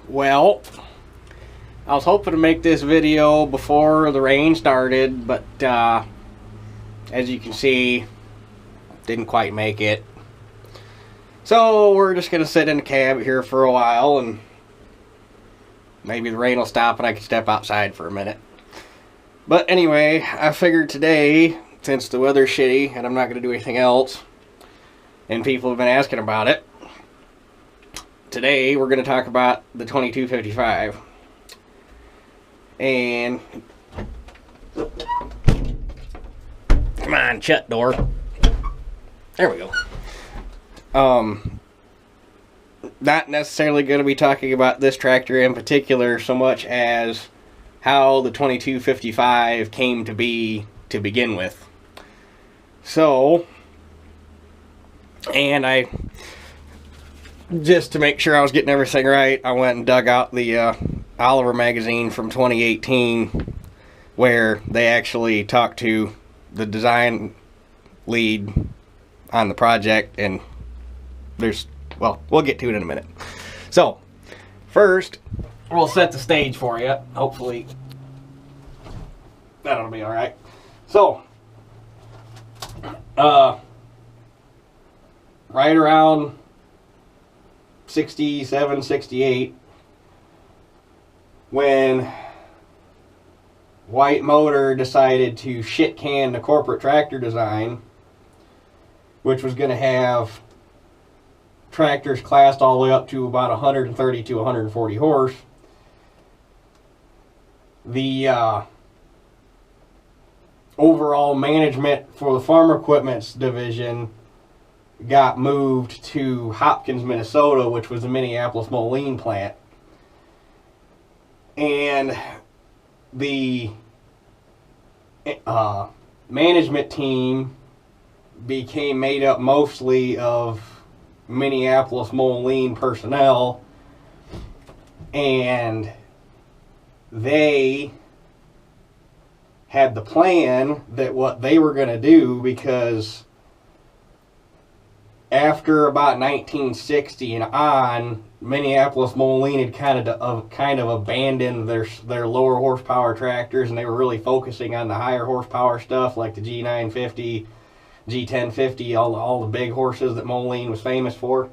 Well, I was hoping to make this video before the rain started, but as you can see, didn't quite make it. So we're just going to sit in the cab here for a while, and maybe the rain will stop and I can step outside for a minute. But anyway, I figured today, since the weather's shitty and I'm not going to do anything else, and people have been asking about it, today we're going to talk about the 2255. And come on, shut door. There we go. Not necessarily going to be talking about this tractor in particular so much as how the 2255 came to be to begin with. So, and I, just to make sure I was getting everything right, I went and dug out the Oliver magazine from 2018 where they actually talked to the design lead on the project, and well, we'll get to it in a minute. So, first, we'll set the stage for you. Hopefully, that'll be alright. So, right around 67, 68, when White Motor decided to shit can the corporate tractor design, which was going to have tractors classed all the way up to about 130 to 140 horse. The overall management for the farm equipment division got moved to Hopkins, Minnesota, which was the Minneapolis Moline plant. And the management team became made up mostly of Minneapolis Moline personnel, and they had the plan that what they were going to do, because after about 1960 and on, Minneapolis Moline had kind of abandoned their lower horsepower tractors, and they were really focusing on the higher horsepower stuff like the G950, G1050, all the big horses that Moline was famous for.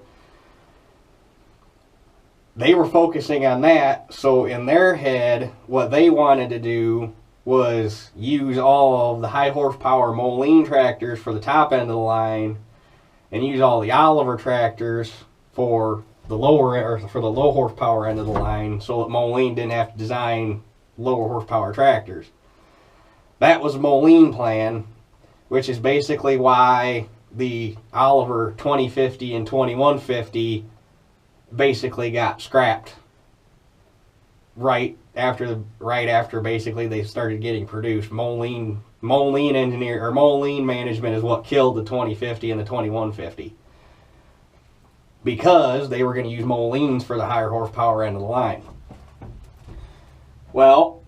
They were focusing on that, so in their head, what they wanted to do was use all of the high horsepower Moline tractors for the top end of the line, and use all the Oliver tractors for the low horsepower end of the line, so that Moline didn't have to design lower horsepower tractors. That was the Moline plan, which is basically why the Oliver 2050 and 2150 basically got scrapped right after basically they started getting produced. Moline management is what killed the 2050 and the 2150, because they were going to use Molines for the higher horsepower end of the line. Well,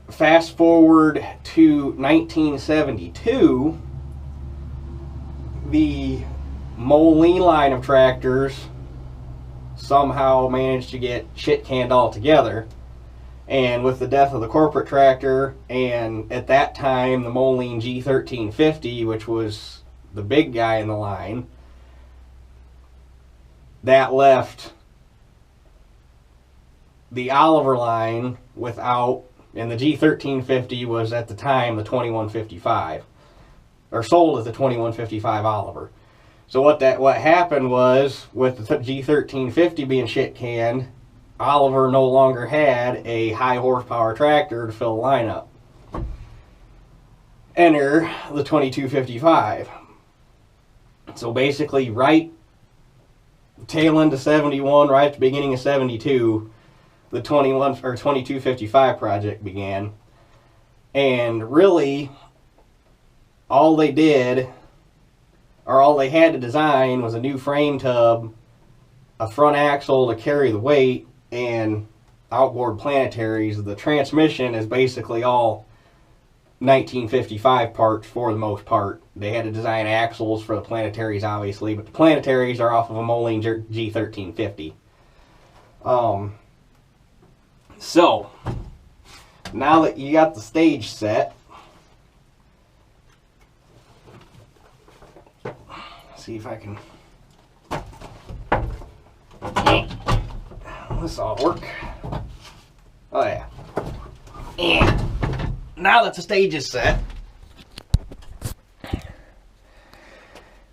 fast forward to 1972, the Moline line of tractors somehow managed to get shit canned altogether, and with the death of the corporate tractor, and at that time the Moline G1350, which was the big guy in the line, that left the Oliver line without, and the G1350 was at the time the 2155, or sold as the 2155 Oliver. So what happened was, with the G1350 being shit canned, Oliver no longer had a high horsepower tractor to fill the lineup. Enter the 2255. So basically, right tail end of 71, right at the beginning of 72, the 2255 project began. And really, all they had to design was a new frame tub, a front axle to carry the weight, and outboard planetaries. The transmission is basically all 1955 parts for the most part. They had to design axles for the planetaries, obviously, but the planetaries are off of a Moline G1350. So now that you got the stage set, see if I can. This all work. Oh yeah. And now that the stage is set,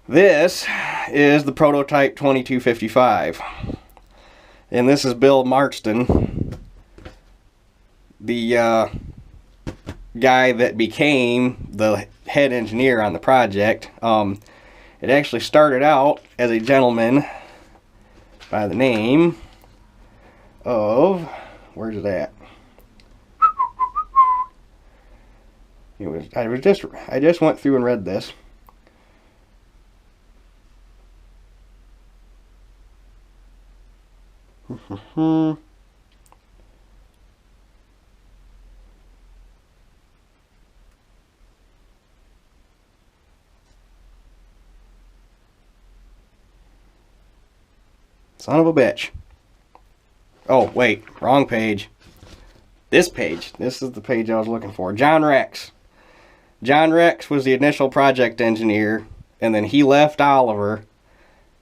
this is the prototype 2255. And this is Bill Marston, the guy that became the head engineer on the project. It actually started out as a gentleman by the name of, where's it at? I just went through and read this. Son of a bitch. Oh, wait. Wrong page. This page. This is the page I was looking for. John Rex. John Rex was the initial project engineer, and then he left Oliver,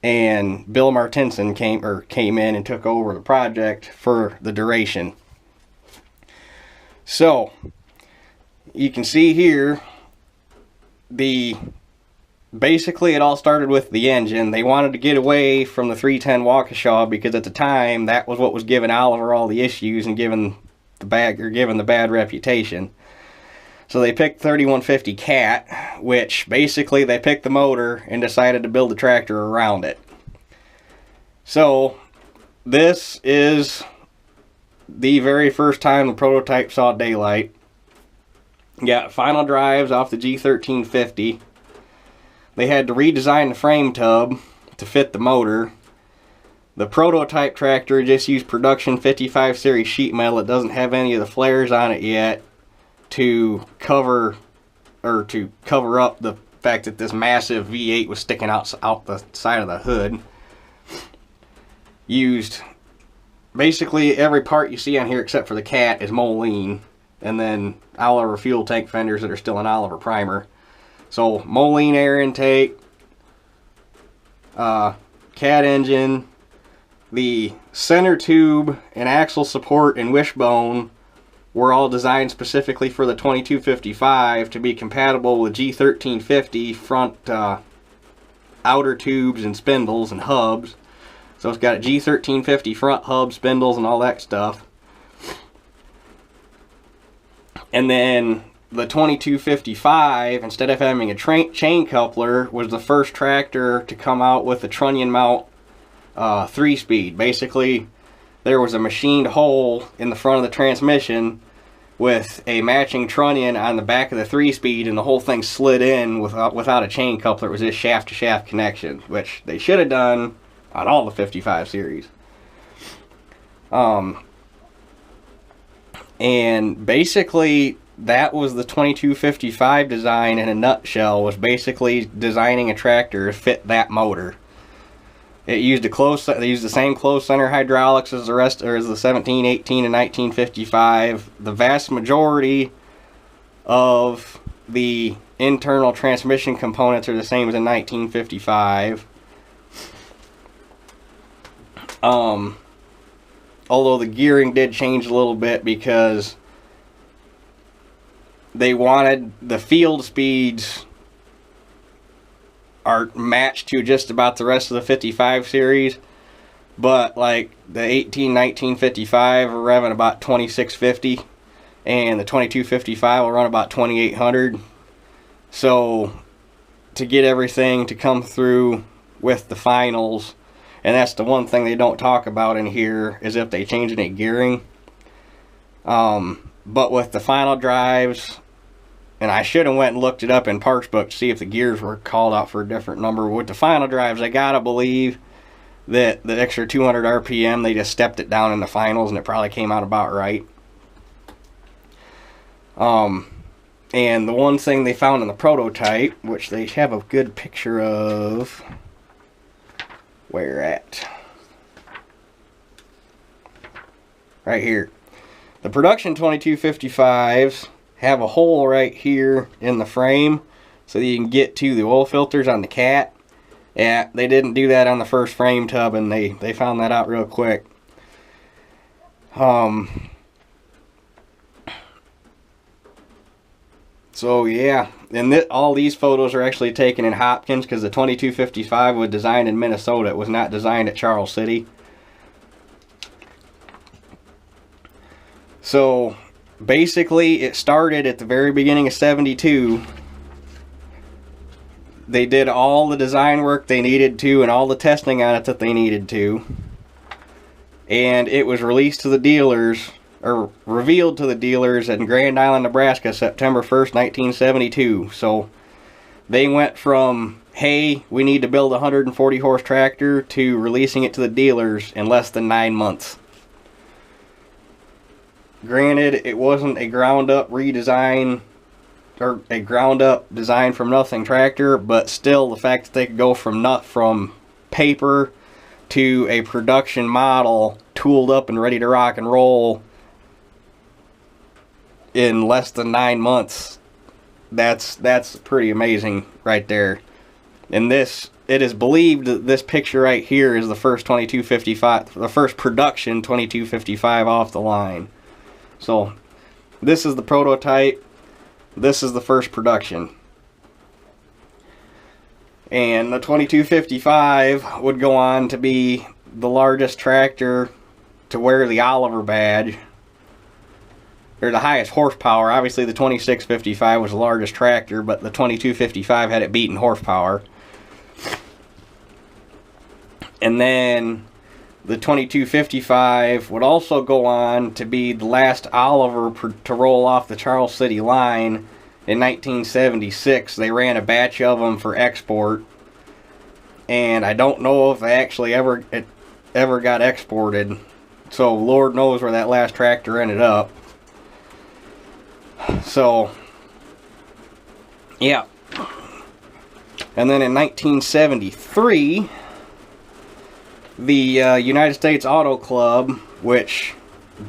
and Bill Martinson came in and took over the project for the duration. So, you can see here, basically it all started with the engine. They wanted to get away from the 310 Waukesha because at the time that was what was giving Oliver all the issues and giving the bad reputation. So they picked 3150 Cat, which basically they picked the motor and decided to build the tractor around it. So this is the very first time the prototype saw daylight. Got final drives off the G1350. They had to redesign the frame tub to fit the motor. The prototype tractor just used production 55 series sheet metal. It doesn't have any of the flares on it yet to cover up the fact that this massive V8 was sticking out the side of the hood. Used basically every part you see on here except for the Cat is Moline, and then Oliver fuel tank fenders that are still an Oliver primer. So Moline air intake, Cat engine, the center tube and axle support and wishbone were all designed specifically for the 2255 to be compatible with G1350 front outer tubes and spindles and hubs. So it's got a G1350 front hub, spindles, and all that stuff. And then the 2255, instead of having a chain coupler, was the first tractor to come out with a trunnion mount 3-speed. Basically, there was a machined hole in the front of the transmission with a matching trunnion on the back of the 3-speed, and the whole thing slid in without a chain coupler. It was just shaft-to-shaft connection, which they should have done on all the 55 series. And basically, that was the 2255 design in a nutshell, was basically designing a tractor to fit that motor. It used they used the same closed center hydraulics as the rest, or as the 17, 18, and 1955. The vast majority of the internal transmission components are the same as in 1955. Although the gearing did change a little bit because they wanted the field speeds are matched to just about the rest of the 55 series, but like the 18, 1955 are revving about 2650, and the 2255 will run about 2800. So to get everything to come through with the finals, and that's the one thing they don't talk about in here, is if they change any gearing. But with the final drives, and I should have went and looked it up in Parts Book to see if the gears were called out for a different number. With the final drives, I gotta believe that the extra 200 RPM, they just stepped it down in the finals, and it probably came out about right. And the one thing they found in the prototype, which they have a good picture of, where at? right here. The production 2255s have a hole right here in the frame so that you can get to the oil filters on the cat. Yeah, they didn't do that on the first frame tub, and they found that out real quick. So yeah, and all these photos are actually taken in Hopkins, because the 2255 was designed in Minnesota. It was not designed at Charles City. So basically, it started at the very beginning of '72. They did all the design work they needed to and all the testing on it that they needed to. And it was released to the dealers, or revealed to the dealers in Grand Island, Nebraska, September 1st, 1972. So they went from, hey, we need to build a 140 horse tractor, to releasing it to the dealers in less than 9 months. Granted, it wasn't a ground up redesign or a ground up design from nothing tractor, but still the fact that they could go from paper to a production model tooled up and ready to rock and roll in less than 9 months, that's pretty amazing right there. And it is believed that this picture right here is the first 2255, the first production 2255 off the line. So this is the prototype. This is the first production. And the 2255 would go on to be the largest tractor to wear the Oliver badge, or the highest horsepower. Obviously the 2655 was the largest tractor, but the 2255 had it beat in horsepower. And then the 2255 would also go on to be the last Oliver to roll off the Charles City line in 1976. They ran a batch of them for export, and I don't know if they actually ever got exported. So Lord knows where that last tractor ended up. So yeah. And then in 1973, the United States Auto Club, which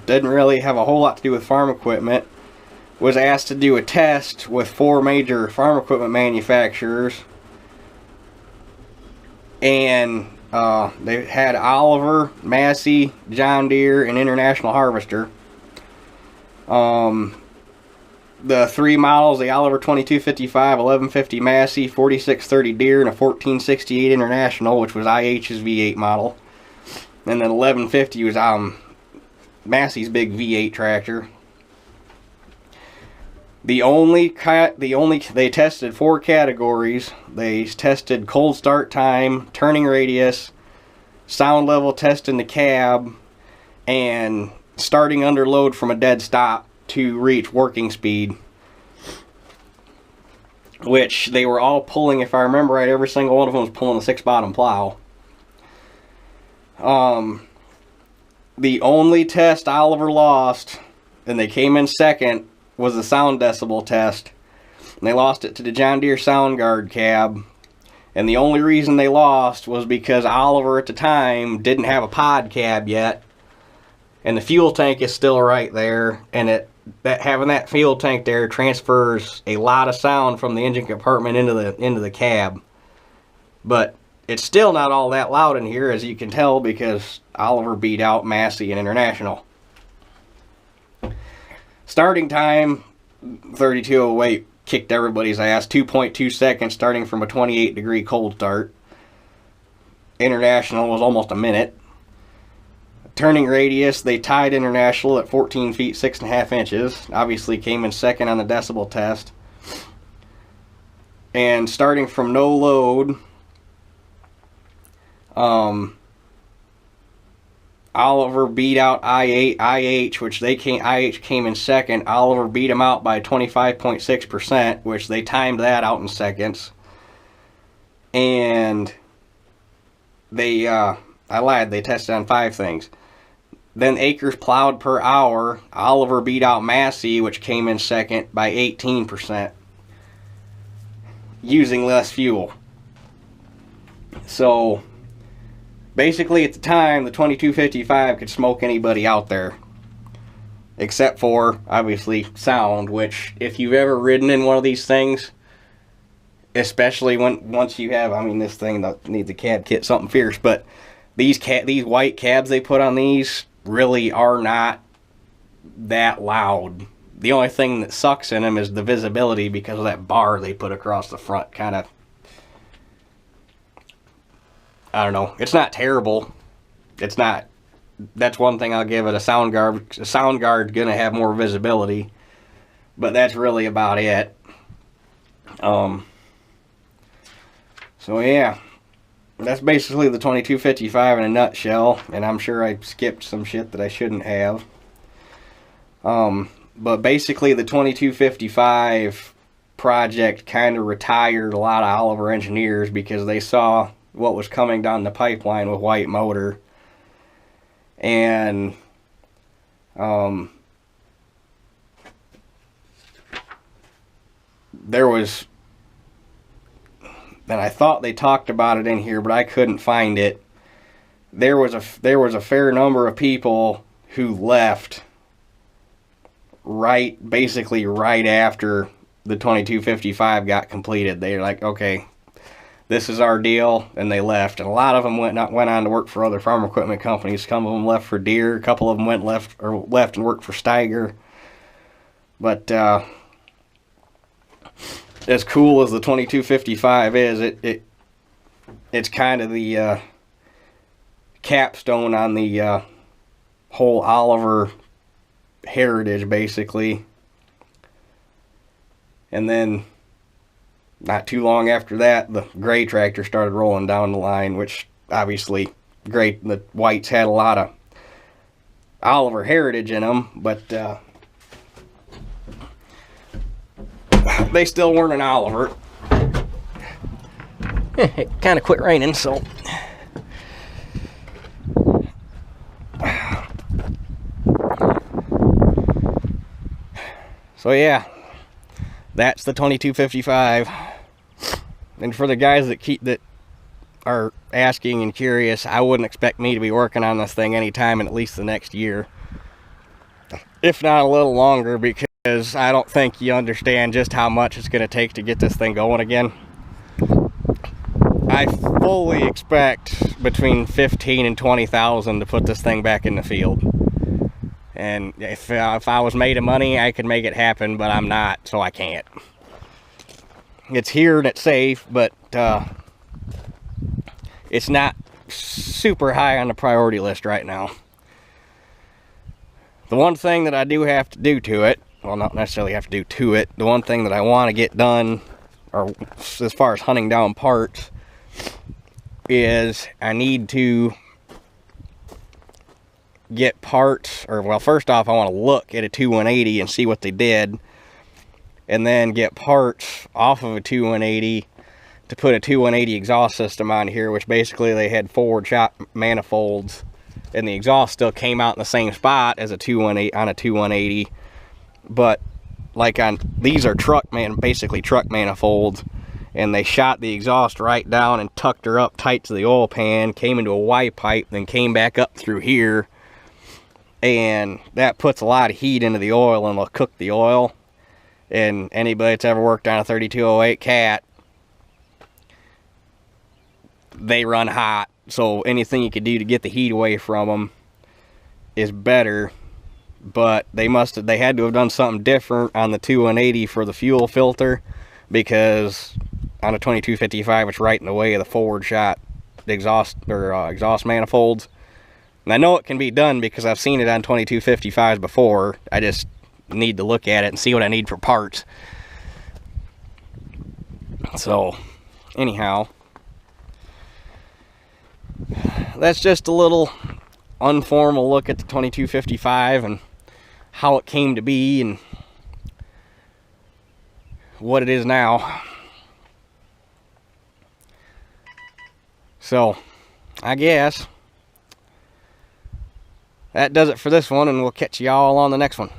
didn't really have a whole lot to do with farm equipment, was asked to do a test with 4 major farm equipment manufacturers. And they had Oliver, Massey, John Deere, and International Harvester. The 3 models, the Oliver 2255, 1150 Massey, 4630 Deere, and a 1468 International, which was IH's V8 model. And then 1150 was Massey's big V8 tractor. They tested 4 categories. They tested cold start time, turning radius, sound level test in the cab, and starting under load from a dead stop to reach working speed, which they were all pulling, if I remember right, every single one of them was pulling a 6-bottom plow. The only test Oliver lost, and they came in second, was the sound decibel test. And they lost it to the John Deere Sound Guard cab. And the only reason they lost was because Oliver at the time didn't have a pod cab yet. And the fuel tank is still right there, and having that fuel tank there transfers a lot of sound from the engine compartment into the cab. But it's still not all that loud in here, as you can tell, because Oliver beat out Massey and International. Starting time, 3208 kicked everybody's ass. 2.2 seconds starting from a 28-degree cold start. International was almost a minute. Turning radius, they tied International at 14 feet 6.5 inches. Obviously came in second on the decibel test. And starting from no load, Oliver beat out IH, which IH came in second. Oliver beat them out by 25.6%, which they timed that out in seconds. And they, I lied, they tested on 5 things. Then acres plowed per hour, Oliver beat out Massey, which came in second, by 18%, using less fuel. So basically at the time, the 2255 could smoke anybody out there. except for obviously sound, which if you've ever ridden in one of these things, especially once you have, I mean, this thing needs a cab kit, something fierce, but these white cabs they put on these really are not that loud. The only thing that sucks in them is the visibility because of that bar they put across the front. Kind of, I don't know. It's not terrible. It's not. That's one thing I'll give it. A sound guard's gonna have more visibility, but that's really about it. So yeah, that's basically the 2255 in a nutshell, and I'm sure I skipped some shit that I shouldn't have. But basically the 2255 project kind of retired a lot of Oliver engineers because they saw what was coming down the pipeline with White Motor. And there was, and I thought they talked about it in here, but I couldn't find it. There was a fair number of people who left basically right after the 2255 got completed. They were like, okay, this is our deal, and they left. And a lot of them went on to work for other farm equipment companies. Some of them left for Deere. A couple of them left and worked for Steiger. But as cool as the 2255 is, it's kind of the capstone on the whole Oliver heritage, basically. And then not too long after that, the gray tractor started rolling down the line, which obviously the whites had a lot of Oliver heritage in them, but they still weren't an Oliver. It kind of quit raining, so yeah, that's the 2255. And for the guys that are asking and curious, I wouldn't expect me to be working on this thing anytime in at least the next year, if not a little longer, because I don't think you understand just how much it's going to take to get this thing going again. I fully expect between 15 and 20,000 to put this thing back in the field. And if I was made of money, I could make it happen, but I'm not, so I can't. It's here and it's safe, but it's not super high on the priority list right now. The one thing that I do have to do to it, well, not necessarily have to do to it, the one thing that I want to get done, or as far as hunting down parts, is I need to get parts, or well, first off I want to look at a 2180 and see what they did, and then get parts off of a 2180 to put a 2180 exhaust system on here, which basically they had forward shot manifolds and the exhaust still came out in the same spot as a 2180, but like on these are basically truck manifolds, and they shot the exhaust right down and tucked her up tight to the oil pan, came into a Y pipe, then came back up through here. And that puts a lot of heat into the oil and will cook the oil. And anybody that's ever worked on a 3208 Cat, they run hot. So anything you could do to get the heat away from them is better. But they had to have done something different on the 2180 for the fuel filter, because on a 2255 it's right in the way of the forward shot exhaust manifolds. And I know it can be done because I've seen it on 2255s before. I just need to look at it and see what I need for parts. So, anyhow, that's just a little informal look at the 2255 and how it came to be and what it is now. So, I guess that does it for this one, and we'll catch y'all on the next one.